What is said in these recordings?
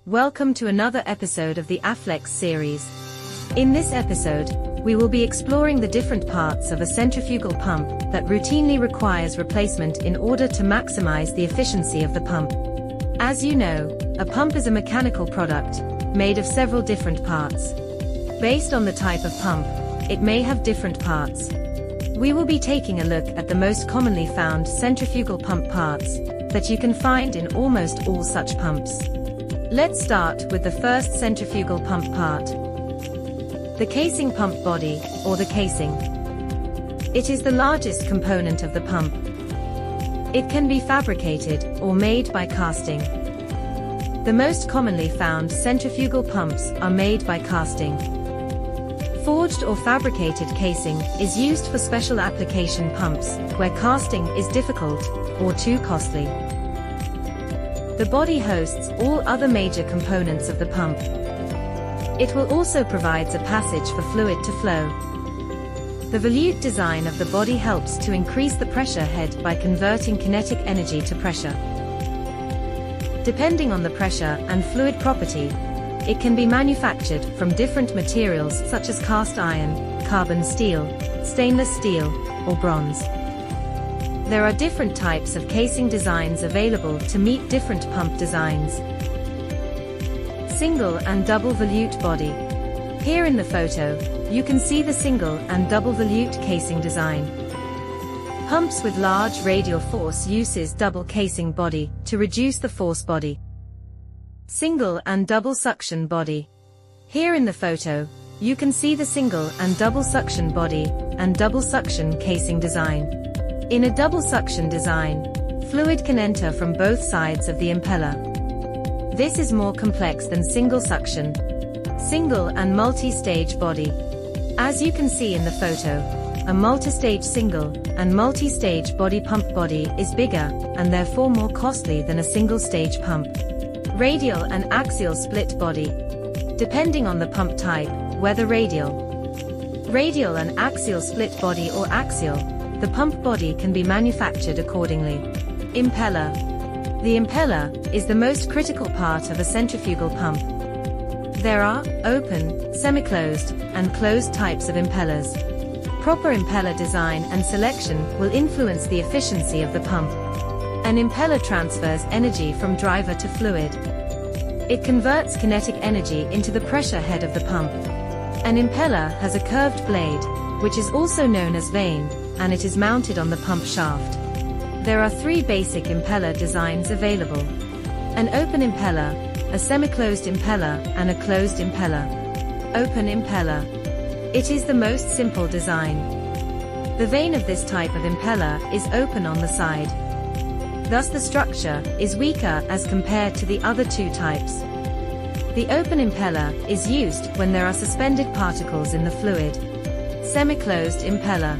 Welcome to another episode of the Aflex Series. In this episode, we will be exploring the different parts of a centrifugal pump that routinely requires replacement in order to maximize the efficiency of the pump. As you know, a pump is a mechanical product, made of several different parts. Based on the type of pump, it may have different parts. We will be taking a look at the most commonly found centrifugal pump parts that you can find in almost all such pumps. Let's start with the first centrifugal pump part. The casing pump body, or the casing. It is the largest component of the pump. It can be fabricated or made by casting. The most commonly found centrifugal pumps are made by casting. Forged or fabricated casing is used for special application pumps, where casting is difficult or too costly. The body hosts all other major components of the pump. It will also provide a passage for fluid to flow. The volute design of the body helps to increase the pressure head by converting kinetic energy to pressure. Depending on the pressure and fluid property, it can be manufactured from different materials such as cast iron, carbon steel, stainless steel, or bronze. There are different types of casing designs available to meet different pump designs. Single and double volute body. Here in the photo, you can see the single and double volute casing design. Pumps with large radial force uses double casing body to reduce the force body. Single and double suction body. Here in the photo, you can see the single and double suction body and double suction casing design. In a double suction design, fluid can enter from both sides of the impeller. This is more complex than single suction. Single and multi-stage body. As you can see in the photo, a multi-stage single and multi-stage body pump body is bigger and therefore more costly than a single-stage pump. Radial and axial split body. Depending on the pump type, whether radial and axial split body or axial, the pump body can be manufactured accordingly. Impeller. The impeller is the most critical part of a centrifugal pump. There are open, semi-closed, and closed types of impellers. Proper impeller design and selection will influence the efficiency of the pump. An impeller transfers energy from driver to fluid. It converts kinetic energy into the pressure head of the pump. An impeller has a curved blade, which is also known as vane, and it is mounted on the pump shaft. There are three basic impeller designs available: an open impeller, a semi-closed impeller, and a closed impeller. Open impeller. It is the most simple design. The vane of this type of impeller is open on the side. Thus the structure is weaker as compared to the other two types. The open impeller is used when there are suspended particles in the fluid. Semi-closed impeller.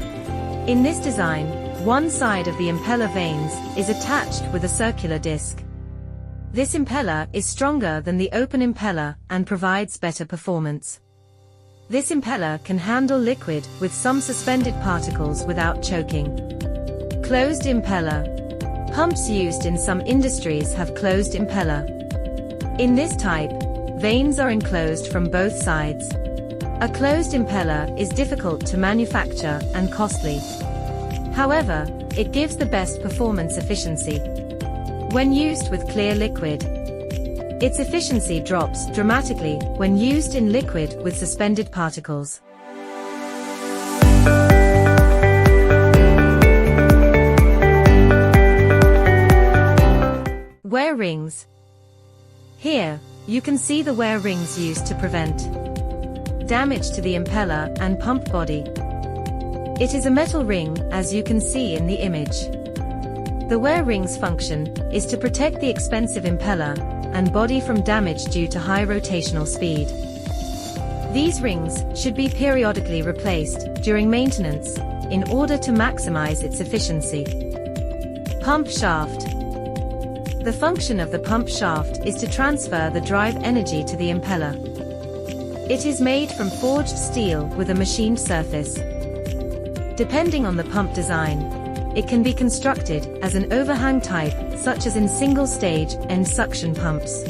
In this design, one side of the impeller vanes is attached with a circular disc. This impeller is stronger than the open impeller and provides better performance. This impeller can handle liquid with some suspended particles without choking. Closed impeller. Pumps used in some industries have closed impeller. In this type, vanes are enclosed from both sides. A closed impeller is difficult to manufacture and costly. However, it gives the best performance efficiency. When used with clear liquid, its efficiency drops dramatically when used in liquid with suspended particles. Wear rings. Here, you can see the wear rings used to prevent damage to the impeller and pump body. It is a metal ring, as you can see in the image. The wear ring's function is to protect the expensive impeller and body from damage due to high rotational speed. These rings should be periodically replaced during maintenance in order to maximize its efficiency. Pump shaft. The function of the pump shaft is to transfer the drive energy to the impeller. It is made from forged steel with a machined surface. Depending on the pump design, it can be constructed as an overhang type, such as in single-stage end suction pumps.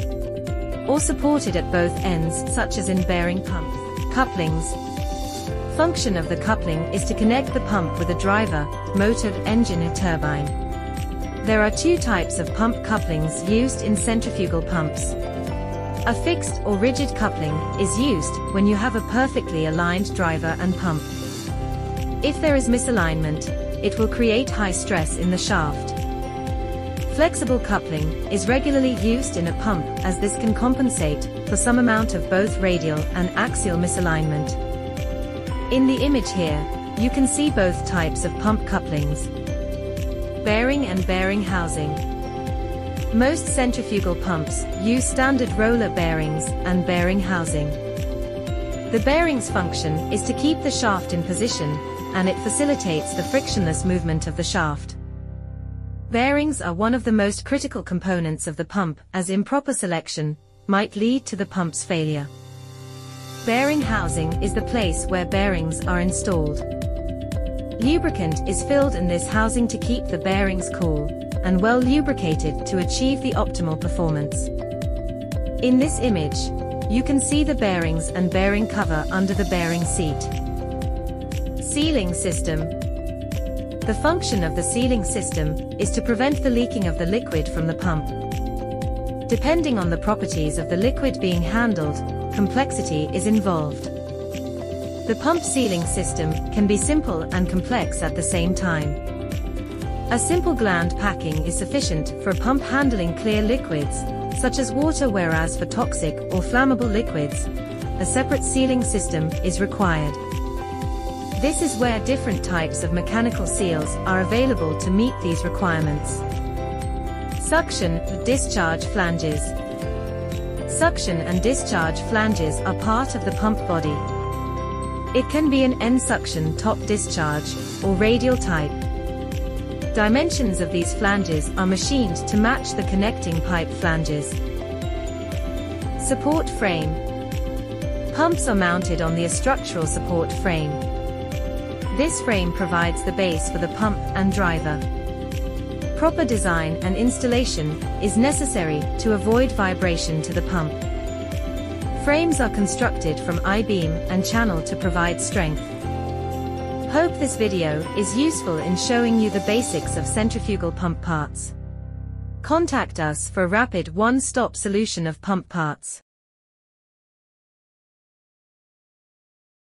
or supported at both ends, such as in bearing pumps. Couplings. Function of the coupling is to connect the pump with a driver, motor, engine or turbine. There are two types of pump couplings used in centrifugal pumps. A fixed or rigid coupling is used when you have a perfectly aligned driver and pump. If there is misalignment, it will create high stress in the shaft. Flexible coupling is regularly used in a pump, as this can compensate for some amount of both radial and axial misalignment. In the image here, you can see both types of pump couplings. Bearing and bearing housing. Most centrifugal pumps use standard roller bearings and bearing housing. The bearing's function is to keep the shaft in position, and it facilitates the frictionless movement of the shaft. Bearings are one of the most critical components of the pump, as improper selection might lead to the pump's failure. Bearing housing is the place where bearings are installed. Lubricant is filled in this housing to keep the bearings cool and well lubricated to achieve the optimal performance. In this image, you can see the bearings and bearing cover under the bearing seat. Sealing system. The function of the sealing system is to prevent the leaking of the liquid from the pump. Depending on the properties of the liquid being handled, complexity is involved. The pump sealing system can be simple and complex at the same time. A simple gland packing is sufficient for a pump handling clear liquids, such as water, whereas for toxic or flammable liquids, a separate sealing system is required. This is where different types of mechanical seals are available to meet these requirements. Suction, discharge flanges. Suction and discharge flanges are part of the pump body. It can be an end suction top discharge or radial type. Dimensions of these flanges are machined to match the connecting pipe flanges. Support frame. Pumps are mounted on the structural support frame. This frame provides the base for the pump and driver. Proper design and installation is necessary to avoid vibration to the pump. Frames are constructed from I-beam and channel to provide strength. Hope this video is useful in showing you the basics of centrifugal pump parts. Contact us for a rapid one-stop solution of pump parts.